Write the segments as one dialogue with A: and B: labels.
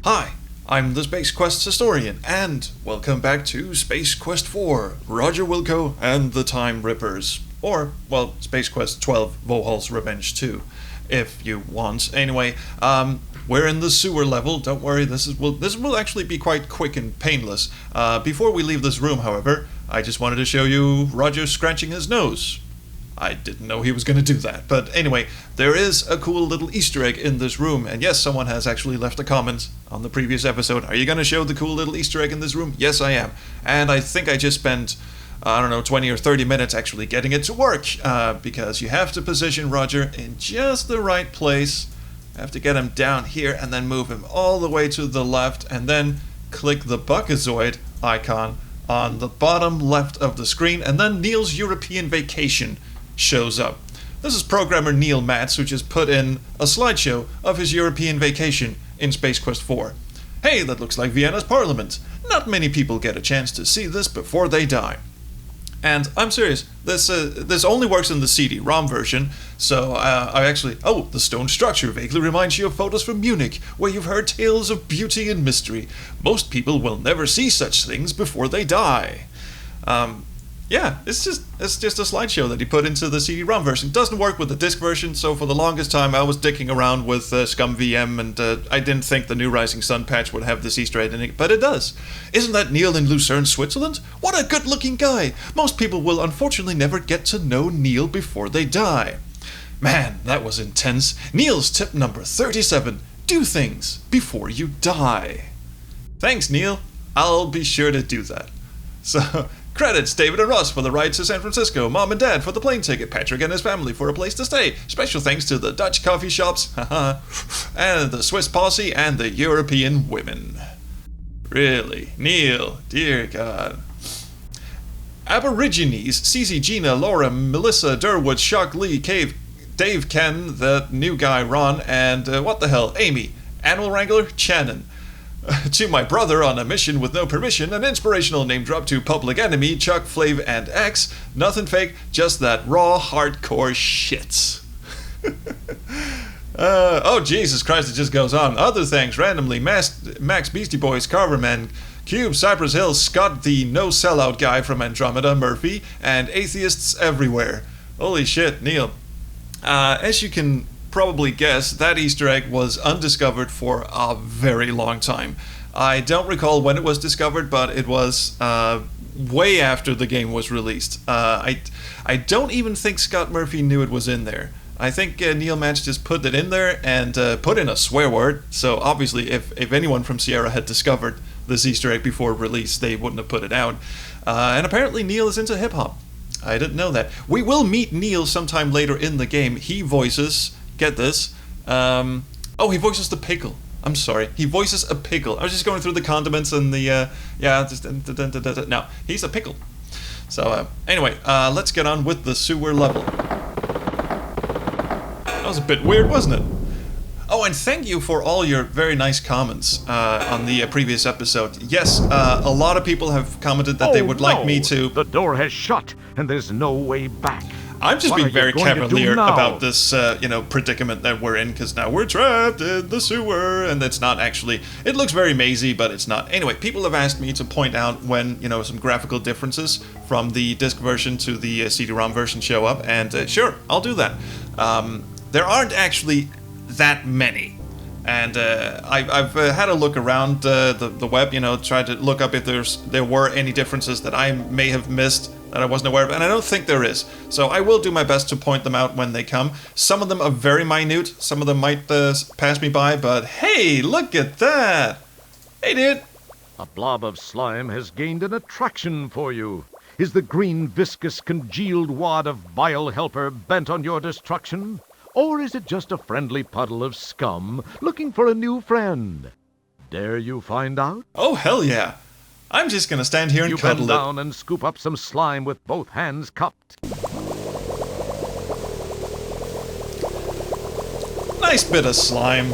A: Hi, I'm the Space Quest historian, and welcome back to Space Quest 4, Roger Wilco and the Time Rippers. Or, well, Space Quest 12, Vohal's Revenge 2, if you want. Anyway, we're in the sewer level. Don't worry, this will actually be quite quick and painless. Before we leave this room, however, I just wanted to show you Roger scratching his nose. I didn't know he was going to do that. But anyway, there is a cool little Easter egg in this room. And yes, someone has actually left a comment on the previous episode. Are you going to show the cool little Easter egg in this room? Yes, I am. And I think I just spent, 20 or 30 minutes actually getting it to work. Because you have to position Roger in just the right place. You have to get him down here and then move him all the way to the left. And then click the Buckazoid icon on the bottom left of the screen. And then Neil's European Vacation shows up. This is programmer Neil Matz, who just put in a slideshow of his European vacation in Space Quest 4. Hey, that looks like Vienna's parliament. Not many people get a chance to see this before they die. And I'm serious, this only works in the CD-ROM version, so the stone structure vaguely reminds you of photos from Munich, where you've heard tales of beauty and mystery. Most people will never see such things before they die. Yeah, it's just a slideshow that he put into the CD-ROM version. It doesn't work with the disc version, so for the longest time I was dicking around with ScumVM, and I didn't think the NewRisingSun patch would have this Easter egg in it, but it does. Isn't that Neil in Lucerne, Switzerland? What a good-looking guy! Most people will unfortunately never get to know Neil before they die. Man, that was intense. Neil's tip number 37. Do things before you die. Thanks, Neil. I'll be sure to do that. So, credits David and Russ for the ride to San Francisco, Mom and Dad for the plane ticket, Patrick and his family for a place to stay. Special thanks to the Dutch coffee shops, and the Swiss posse and the European women. Really, Neil, dear God. Aborigines, Cece, Gina, Laura, Melissa, Durwood, Shock, Lee, Cave, Dave, Ken, the new guy, Ron, and Amy, Animal Wrangler, Shannon. To my brother on a mission with no permission, an inspirational name drop to Public Enemy, Chuck, Flav, and X. Nothing fake, just that raw, hardcore shit. Jesus Christ, it just goes on. Other things, randomly, Max Beastie Boys, Carverman, Cube, Cypress Hill, Scott the no-sellout guy from Andromeda, Murphy, and atheists everywhere. Holy shit, Neil. As you can probably guess, that Easter egg was undiscovered for a very long time. I don't recall when it was discovered, but it was way after the game was released. I don't even think Scott Murphy knew it was in there. I think Neil Match just put it in there and put in a swear word, so obviously if anyone from Sierra had discovered this Easter egg before release, they wouldn't have put it out. And apparently Neil is into hip-hop. I didn't know that. We will meet Neil sometime later in the game. He voices... Get this. He voices the pickle. I'm sorry. He voices a pickle. I was just going through the condiments and the, no, he's a pickle. So, anyway, let's get on with the sewer level. That was a bit weird, wasn't it? Oh, and thank you for all your very nice comments on the previous episode. Yes, a lot of people have commented that they would like me to...
B: The door has shut, and there's no way back.
A: I'm just being very cavalier about this, predicament that we're in, because now we're trapped in the sewer, and it's not actually... It looks very mazy, but it's not. Anyway, people have asked me to point out when, some graphical differences from the disc version to the CD-ROM version show up, and sure, I'll do that. There aren't actually that many. And I've had a look around the web, tried to look up if there were any differences that I may have missed that I wasn't aware of, and I don't think there is. So I will do my best to point them out when they come. Some of them are very minute, some of them might pass me by, but hey, look at that! Hey, dude!
B: A blob of slime has gained an attraction for you. Is the green, viscous, congealed wad of bile helper bent on your destruction? Or is it just a friendly puddle of scum looking for a new friend? Dare you find out?
A: Oh, hell yeah! I'm just gonna stand here and cuddle it.
B: You bend down and scoop up some slime with both hands cupped.
A: Nice bit of slime.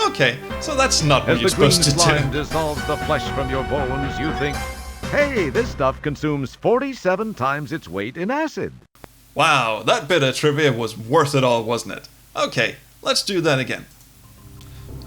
A: Okay, so that's not what you're supposed to do.
B: As the green slime dissolves the flesh from your bones, you think, hey, this stuff consumes 47 times its weight in acid.
A: Wow, that bit of trivia was worth it all, wasn't it? Okay, let's do that again.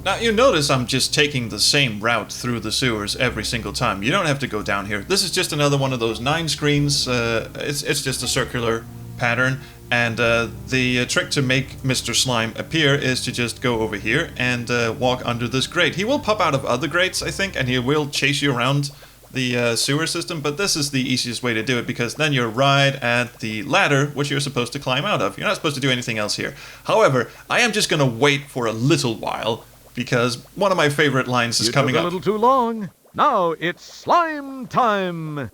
A: Now, you notice I'm just taking the same route through the sewers every single time. You don't have to go down here. This is just another one of those 9 screens. It's just a circular pattern. And the trick to make Mr. Slime appear is to just go over here and walk under this grate. He will pop out of other grates, I think, and he will chase you around the sewer system, but this is the easiest way to do it because then you're right at the ladder which you're supposed to climb out of. You're not supposed to do anything else here. However, I am just going to wait for a little while because one of my favorite lines is coming up.
B: You took a little too long. Now it's slime time.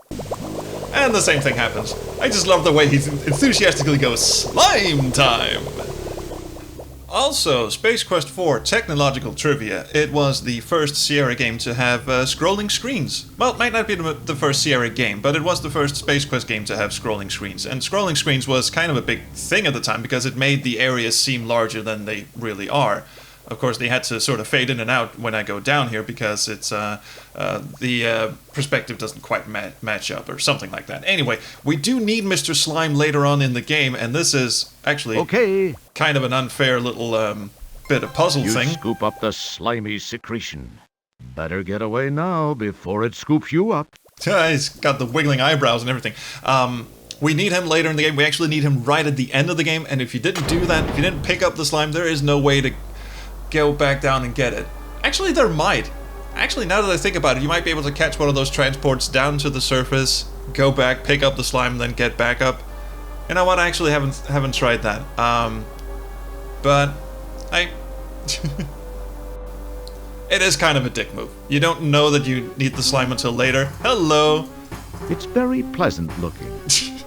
A: And the same thing happens. I just love the way he enthusiastically goes, slime time! Also, Space Quest 4 technological trivia. It was the first Sierra game to have scrolling screens. Well, it might not be the first Sierra game, but it was the first Space Quest game to have scrolling screens. And scrolling screens was kind of a big thing at the time because it made the areas seem larger than they really are. Of course, they had to sort of fade in and out when I go down here because it's the perspective doesn't quite match up or something like that. Anyway, we do need Mr. Slime later on in the game, and this is actually kind of an unfair little bit of puzzle thing.
B: You scoop up the slimy secretion. Better get away now before it scoops you up.
A: He's got the wiggling eyebrows and everything. We need him later in the game. We actually need him right at the end of the game, and if you didn't do that, if you didn't pick up the slime, there is no way to go back down and get it. Actually, there might. Actually, now that I think about it, you might be able to catch one of those transports down to the surface, go back, pick up the slime, then get back up. You know what? I actually haven't tried that. But it is kind of a dick move. You don't know that you need the slime until later. Hello.
B: It's very pleasant looking.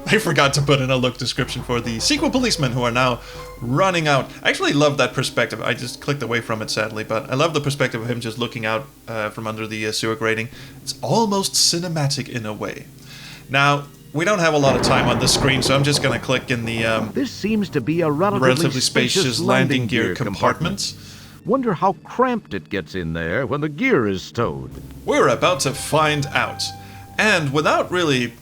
A: I forgot to put in a look description for the sequel policemen who are now running out. I actually love that perspective. I just clicked away from it, sadly, but I love the perspective of him just looking out from under the sewer grating. It's almost cinematic in a way. Now, we don't have a lot of time on the screen, so I'm just going to click in the
B: this seems to be a relatively
A: spacious landing gear compartment.
B: Wonder how cramped it gets in there when the gear is stowed.
A: We're about to find out. And without really,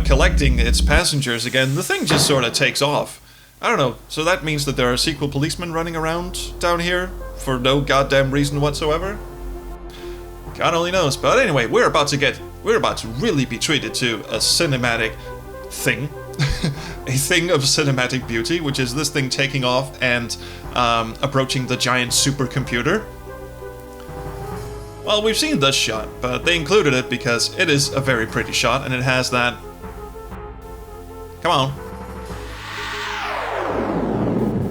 A: collecting its passengers again, the thing just sort of takes off. I don't know, so that means that there are sequel policemen running around down here for no goddamn reason whatsoever? God only knows. But anyway, we're about to really be treated to a cinematic thing. A thing of cinematic beauty, which is this thing taking off and approaching the giant supercomputer. Well, we've seen this shot, but they included it because it is a very pretty shot, and it has that... Come on.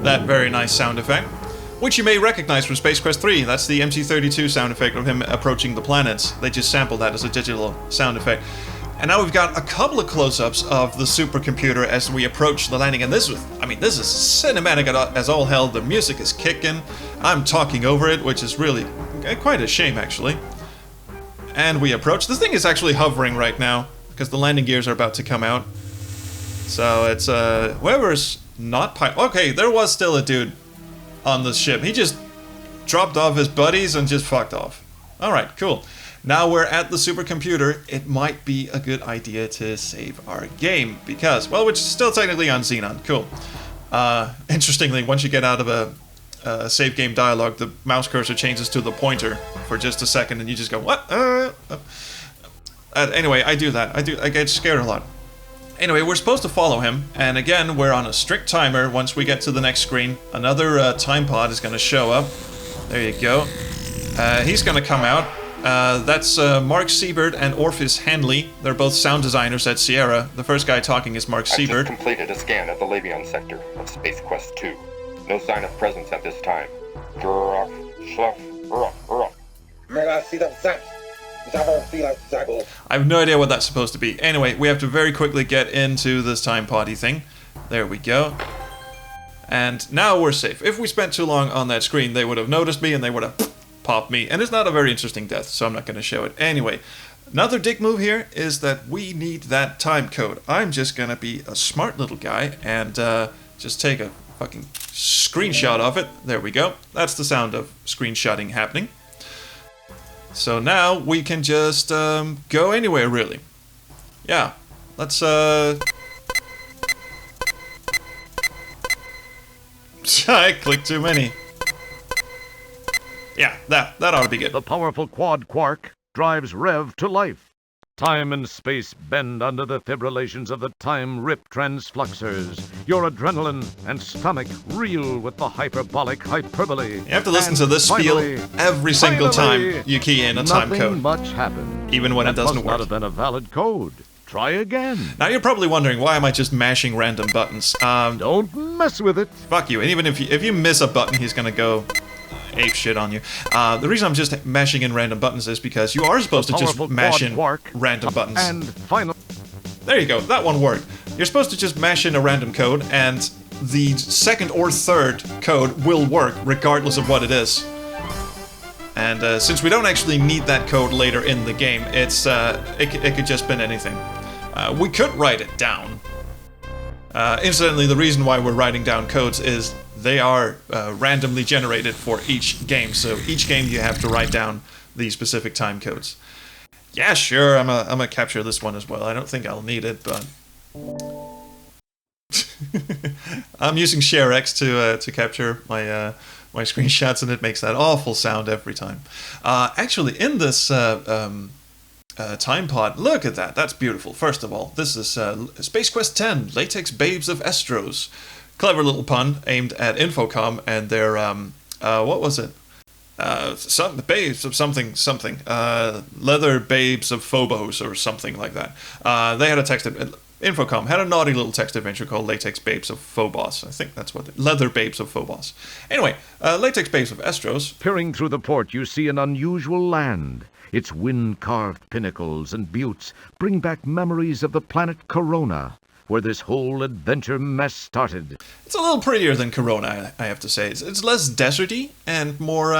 A: That very nice sound effect, which you may recognize from Space Quest 3. That's the MC-32 sound effect of him approaching the planets. They just sampled that as a digital sound effect. And now we've got a couple of close-ups of the supercomputer as we approach the landing, and this is cinematic as all hell. The music is kicking. I'm talking over it, which is really quite a shame, actually. And we approach. This thing is actually hovering right now because the landing gears are about to come out. So it's whoever's not okay, there was still a dude on the ship. He just dropped off his buddies and just fucked off. Alright, cool. Now we're at the supercomputer. It might be a good idea to save our game because, well, which is still technically on Xenon. Cool. Interestingly, once you get out of a save game dialogue, the mouse cursor changes to the pointer for just a second, and you just go, what? Anyway, I do that. I get scared a lot. Anyway, we're supposed to follow him, and again, we're on a strict timer. Once we get to the next screen, another time pod is going to show up. There you go. He's going to come out. That's Mark Siebert and Orpheus Hanley. They're both sound designers at Sierra. The first guy talking is Mark Siebert.
C: I just completed a scan of the Labion sector of Space Quest 2. No sign of presence at this time.
A: I have no idea what that's supposed to be. Anyway, we have to very quickly get into this time potty thing. There we go. And now we're safe. If we spent too long on that screen, they would have noticed me and they would have popped me. And it's not a very interesting death, so I'm not going to show it. Anyway, another dick move here is that we need that time code. I'm just going to be a smart little guy and just take a fucking screenshot of it. There we go. That's the sound of screenshotting happening. So now we can just go anywhere, really. Yeah, let's I clicked too many. Yeah, that ought to be good.
B: The powerful quad quark drives Rev to life. Time and space bend under the fibrillations of the time-rip transfluxers. Your adrenaline and stomach reel with the hyperbolic hyperbole.
A: You have to listen to this spiel every single time you key in a time code.
B: Nothing much happened.
A: Even when it doesn't work.
B: That must not have been a valid code. Try again.
A: Now you're probably wondering, why am I just mashing random buttons?
B: Don't mess with it.
A: Fuck you. And even if you miss a button, he's gonna go ape shit on you. The reason I'm just mashing in random buttons is because you are supposed to just mash in random buttons.
B: And finally,
A: there you go. That one worked. You're supposed to just mash in a random code, and the second or third code will work regardless of what it is. And since we don't actually need that code later in the game, it could just been anything. We could write it down. Incidentally, the reason why we're writing down codes is they are randomly generated for each game, so each game you have to write down the specific time codes. Yeah, sure, I'm gonna capture this one as well. I don't think I'll need it, but I'm using ShareX to capture my my screenshots, and it makes that awful sound every time. Actually, in this time pod, look at that. That's beautiful. First of all, this is Space Quest 10, Latex Babes of Estros. Clever little pun aimed at Infocom and their, what was it? Some babes of something. Leather babes of Phobos or something like that. They had a text, Infocom had a naughty little text adventure called Latex Babes of Phobos. I think that's what Leather Babes of Phobos. Anyway, Latex Babes of Estros.
B: peering through the port, you see an unusual land. Its wind-carved pinnacles and buttes bring back memories of the planet Corona, where this whole adventure mess started.
A: It's a little prettier than Corona, I have to say. It's less deserty and more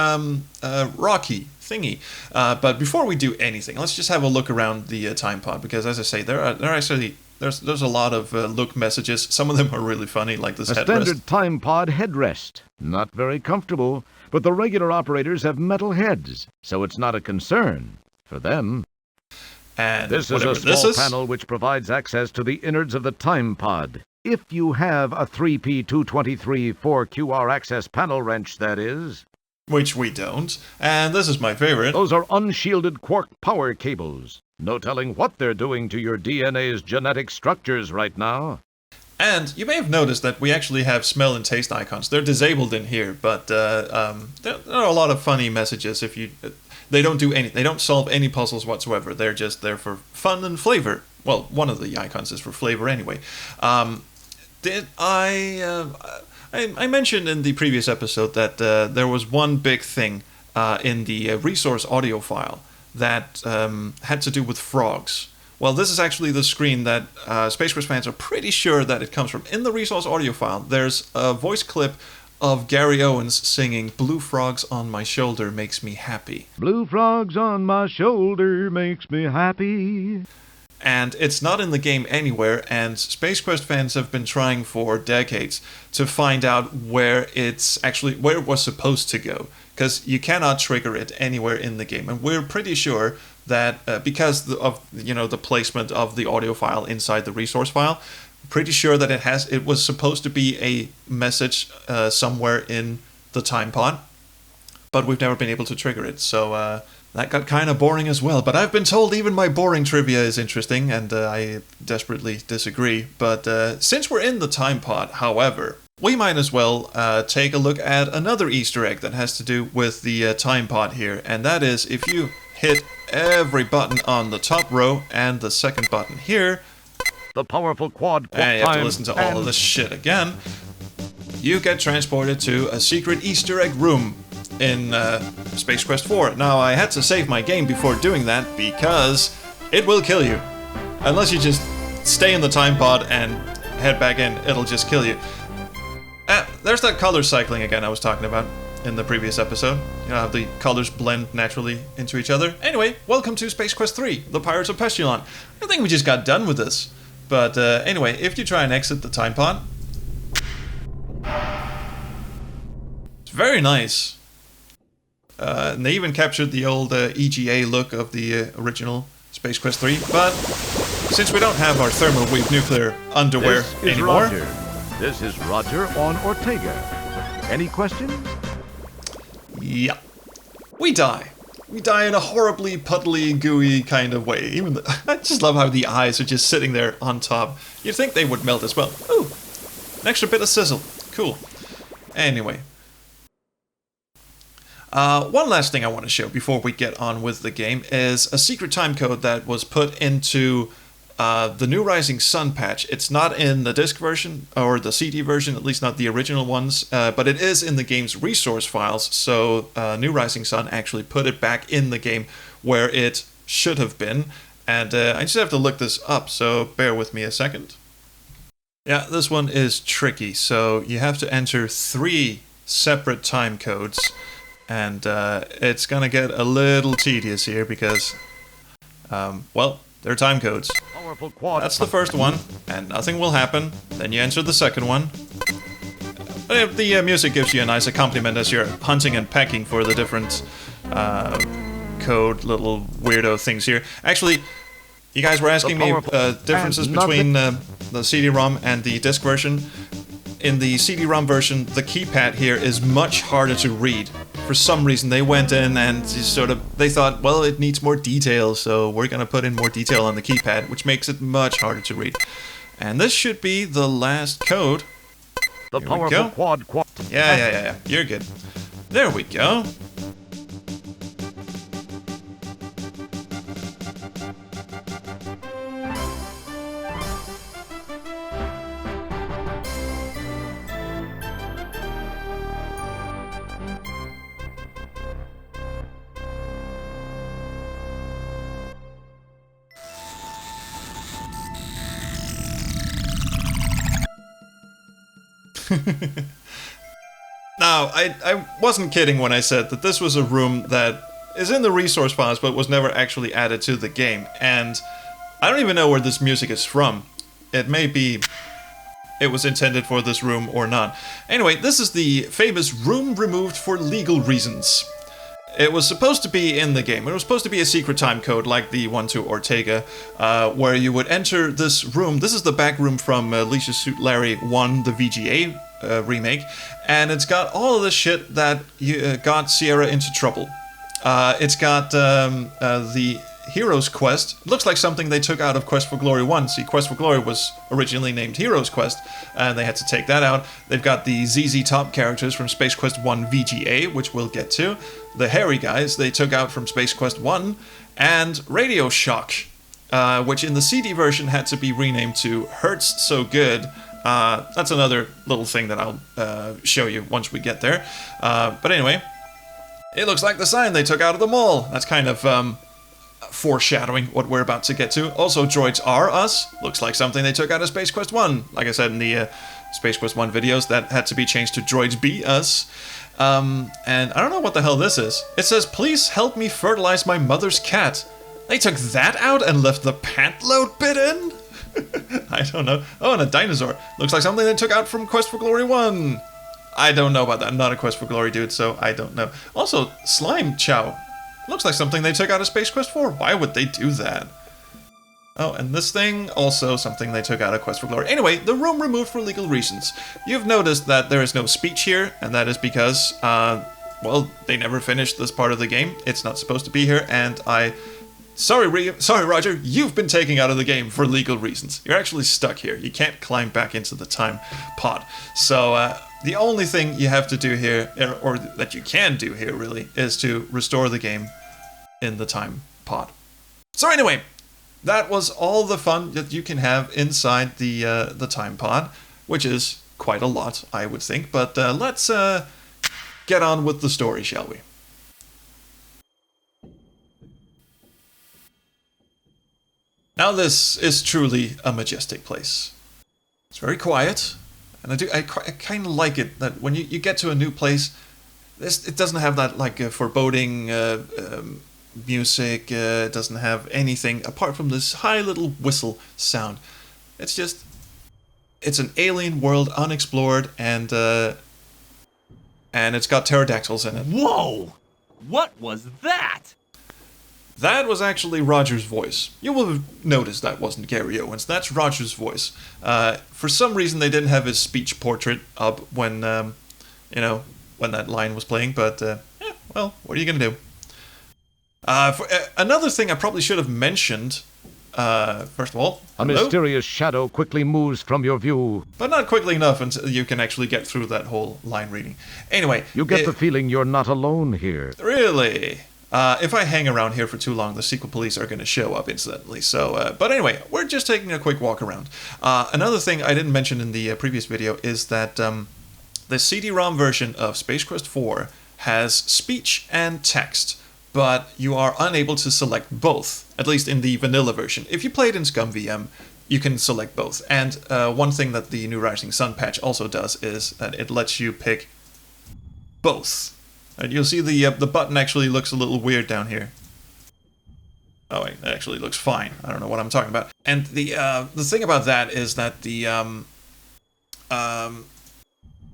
A: rocky thingy. But before we do anything, let's just have a look around the time pod, because as I say, there's a lot of look messages. Some of them are really funny, like this
B: A
A: headrest.
B: standard time pod headrest. Not very comfortable, but the regular operators have metal heads, so it's not a concern for them.
A: And
B: This is a small panel which provides access to the innards of the time pod. If you have a 3P223 4QR access panel wrench, that is.
A: Which we don't. And this is my favorite.
B: Those are unshielded quark power cables. No telling what they're doing to your DNA's genetic structures right now.
A: And you may have noticed that we actually have smell and taste icons. They're disabled in here, but there are a lot of funny messages. If you, they don't do any, they don't solve any puzzles whatsoever. They're just there for fun and flavor. Well, one of the icons is for flavor anyway. I mentioned in the previous episode that there was one big thing in the resource audio file that had to do with frogs. Well, this is actually the screen that Space Quest fans are pretty sure that it comes from. In the resource audio file, there's a voice clip of Gary Owens singing "Blue Frogs on My Shoulder Makes Me Happy."
B: Blue frogs on my shoulder makes me happy.
A: And it's not in the game anywhere, and Space Quest fans have been trying for decades to find out where it was supposed to go, because you cannot trigger it anywhere in the game. And we're pretty sure that because of the placement of the audio file inside the resource file, pretty sure that it was supposed to be a message somewhere in the time pod, but we've never been able to trigger it. So that got kind of boring as well. But I've been told even my boring trivia is interesting, and I desperately disagree. But since we're in the time pod, however, we might as well take a look at another Easter egg that has to do with the time pod here, and that is if you hit every button on the top row and the second button here,
B: The powerful quad
A: and you have to
B: time
A: listen to all of this shit again, you get transported to a secret Easter egg room in Space Quest 4. Now, I had to save my game before doing that because it will kill you. Unless you just stay in the time pod and head back in, it'll just kill you. There's that color cycling again I was talking about in the previous episode. You know how the colors blend naturally into each other. Anyway, welcome to Space Quest 3, The Pirates of Pestilon. I think we just got done with this. But anyway, if you try and exit the time pod, it's very nice. And they even captured the old EGA look of the original Space Quest 3. But since we don't have our thermal weave nuclear underwear
B: This is
A: anymore...
B: Roger. This is Roger on Ortega. Any questions?
A: Yeah. we die. We die in a horribly puddly, gooey kind of way. Even I just love how the eyes are just sitting there on top. You'd think they would melt as well. Ooh, an extra bit of sizzle. Cool. Anyway. One last thing I want to show before we get on with the game is a secret time code that was put into the New Rising Sun patch. It's not in the disc version or the CD version, at least not the original ones, but it is in the game's resource files. So New Rising Sun actually put it back in the game where it should have been. And I just have to look this up, so bear with me a second. Yeah, this one is tricky. So you have to enter 3 separate time codes. And it's gonna get a little tedious here because, well, they're time codes. That's the first one, and nothing will happen. Then you enter the second one. The music gives you a nice accompaniment as you're hunting and pecking for the different code little weirdo things here. Actually, you guys were asking me differences between the CD-ROM and the disc version. In the CD-ROM version, the keypad here is much harder to read. For some reason, they went in and they thought, well, it needs more detail, so we're gonna put in more detail on the keypad, which makes it much harder to read. And this should be the last code.
B: The powerful quad.
A: Yeah. You're good. There we go. Now, I wasn't kidding when I said that this was a room that is in the resource files but was never actually added to the game, and I don't even know where this music is from. It may be it was intended for this room or not. Anyway, this is the famous room removed for legal reasons. It was supposed to be in the game. It was supposed to be a secret time code like the one to Ortega, where you would enter this room. This is the back room from Leisure Suit Larry 1, the VGA remake, and it's got all of the shit that got Sierra into trouble. It's got the Hero's Quest. It looks like something they took out of Quest for Glory 1. See, Quest for Glory was originally named Hero's Quest, and they had to take that out. They've got the ZZ Top characters from Space Quest 1 VGA, which we'll get to. The hairy guys they took out from Space Quest 1, and Radio Shock, which in the CD version had to be renamed to Hurts So Good. That's another little thing that I'll show you once we get there. But anyway, it looks like the sign they took out of the mall. That's kind of foreshadowing what we're about to get to. Also, Droids Are Us looks like something they took out of Space Quest 1. Like I said in the Space Quest 1 videos, that had to be changed to Droids Be Us. And I don't know what the hell this is. It says, please help me fertilize my mother's cat. They took that out and left the pant load bit in? I don't know. Oh, and a dinosaur. Looks like something they took out from Quest for Glory 1. I don't know about that. I'm not a Quest for Glory dude, so I don't know. Also, Slime Chow. Looks like something they took out of Space Quest 4. Why would they do that? Oh, and this thing, also something they took out of Quest for Glory. Anyway, the room removed for legal reasons. You've noticed that there is no speech here, and that is because, well, they never finished this part of the game. It's not supposed to be here, and Sorry, Roger, you've been taken out of the game for legal reasons. You're actually stuck here. You can't climb back into the time pod. So, the only thing you have to do here, or that you can do here, really, is to restore the game in the time pod. So anyway, that was all the fun that you can have inside the time pod, which is quite a lot, I would think. But let's get on with the story, shall we? Now this is truly a majestic place. It's very quiet, and I kind of like it that when you get to a new place, it doesn't have that like foreboding music. It doesn't have anything apart from this high little whistle sound. It's an alien world, unexplored, and it's got pterodactyls in it.
D: Whoa! What was that?
A: That was actually Roger's voice. You will have noticed that wasn't Gary Owens. That's Roger's voice. For some reason, they didn't have his speech portrait up when that line was playing. But, well, what are you going to do? Another thing I probably should have mentioned, first of all,
B: A mysterious shadow quickly moves from your view.
A: but not quickly enough until you can actually get through that whole line reading. Anyway,
B: You get the feeling you're not alone here.
A: really, if I hang around here for too long, the sequel police are going to show up instantly. So, but anyway, we're just taking a quick walk around. Another thing I didn't mention in the previous video is that the CD-ROM version of Space Quest 4 has speech and text, but you are unable to select both, at least in the vanilla version. If you play it in ScumVM, you can select both. And one thing that the NewRisingSun patch also does is that it lets you pick both. And you'll see the button actually looks a little weird down here. Oh wait, it actually looks fine. I don't know what I'm talking about. And the thing about that is that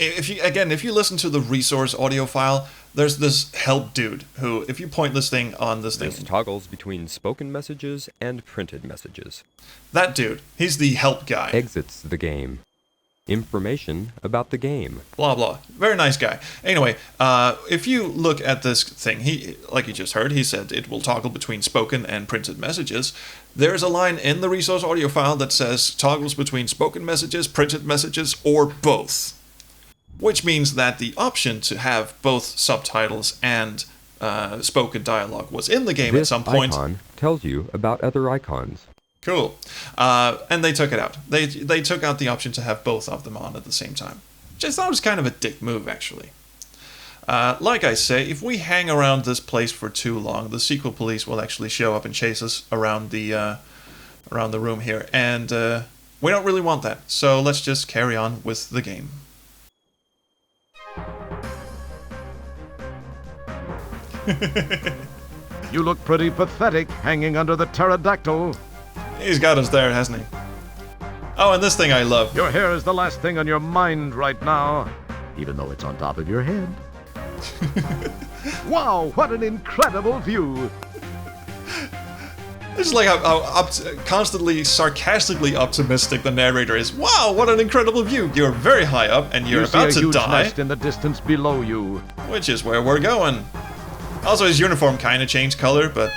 A: if you listen to the resource audio file, there's this help dude who, if you point this thing on this thing,
E: This toggles between spoken messages and printed messages.
A: that dude, he's the help guy.
E: Exits the game. Information about the game.
A: Blah blah. Very nice guy. Anyway, if you look at this thing, he, like you just heard, he said it will toggle between spoken and printed messages. There's a line in the resource audio file that says toggles between spoken messages, printed messages, or both. Which means that the option to have both subtitles and spoken dialogue was in the game at some point.
E: This icon tells you about other icons.
A: Cool. And they took it out. They took out the option to have both of them on at the same time. Which I thought was kind of a dick move, actually. Like I say, if we hang around this place for too long, the sequel police will actually show up and chase us around the room here. And we don't really want that. So let's just carry on with the game.
B: You look pretty pathetic hanging under the pterodactyl.
A: He's got us there, hasn't he? Oh, and this thing I love.
B: Your hair is the last thing on your mind right now, even though it's on top of your head. Wow, what an incredible view!
A: It's like how constantly sarcastically optimistic the narrator is. Wow, what an incredible view! You're very high up and you're about
B: see a
A: to
B: huge
A: die.
B: nest in the distance below you.
A: Which is where we're going. Also, his uniform kind of changed color, but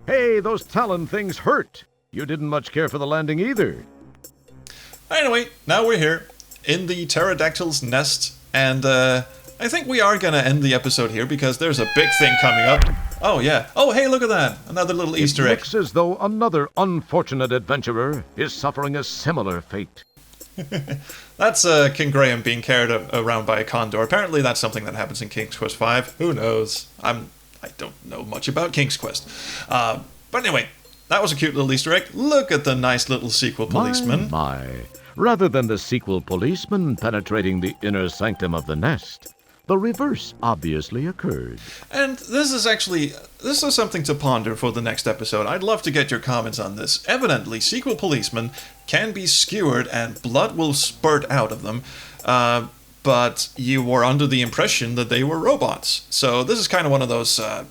B: Hey, those Talon things hurt. You didn't much care for the landing either.
A: anyway, now we're here in the pterodactyl's nest, and I think we are gonna end the episode here because there's a big thing coming up. Oh yeah. Oh hey, look at that! Another little Easter
B: It
A: egg.
B: looks as though another unfortunate adventurer is suffering a similar fate.
A: That's King Graham being carried around by a condor. Apparently, that's something that happens in King's Quest V. Who knows? I don't know much about King's Quest. But anyway, that was a cute little Easter egg. Look at the nice little sequel policeman.
B: My. Rather than the sequel policeman penetrating the inner sanctum of the nest, the reverse obviously occurred.
A: And this is something to ponder for the next episode. I'd love to get your comments on this. Evidently, sequel policemen can be skewered and blood will spurt out of them, but you were under the impression that they were robots. So this is kind of one of those, are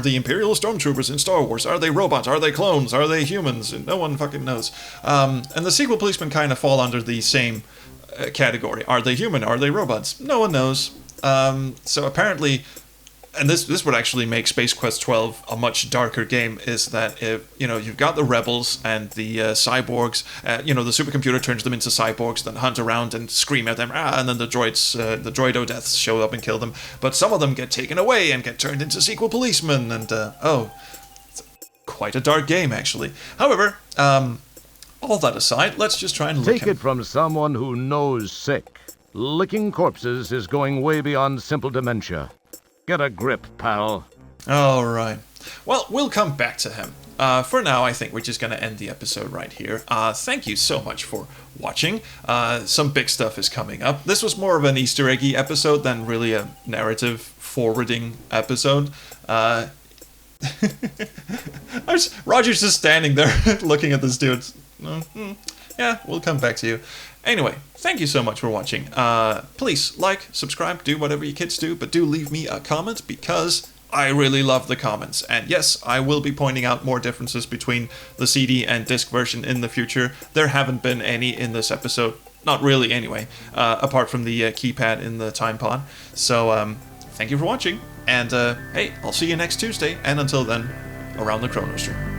A: the Imperial Stormtroopers in Star Wars? Are they robots? Are they clones? Are they humans? No one fucking knows. And the sequel policemen kind of fall under the same category. Are they human? Are they robots? No one knows. So apparently, and this would actually make Space Quest 12 a much darker game, is that if, you've got the rebels and the cyborgs, the supercomputer turns them into cyborgs, then hunt around and scream at them, and then the droido-deaths show up and kill them. But some of them get taken away and get turned into sequel policemen, and it's quite a dark game, actually. However, all that aside, let's just try and look
B: Take it from someone who knows sick. Licking corpses is going way beyond simple dementia. Get a grip, pal.
A: All right. Well, we'll come back to him. For now, I think we're just going to end the episode right here. Thank you so much for watching. Some big stuff is coming up. This was more of an Easter eggy episode than really a narrative forwarding episode. Roger's just standing there looking at this dude. Yeah, we'll come back to you. Anyway, thank you so much for watching. Please like, subscribe, do whatever you kids do, but do leave me a comment because I really love the comments. And yes, I will be pointing out more differences between the CD and disc version in the future. There haven't been any in this episode. Not really, anyway, apart from the keypad in the time pod. So, thank you for watching, and hey, I'll see you next Tuesday, and until then, around the Chrono Stream.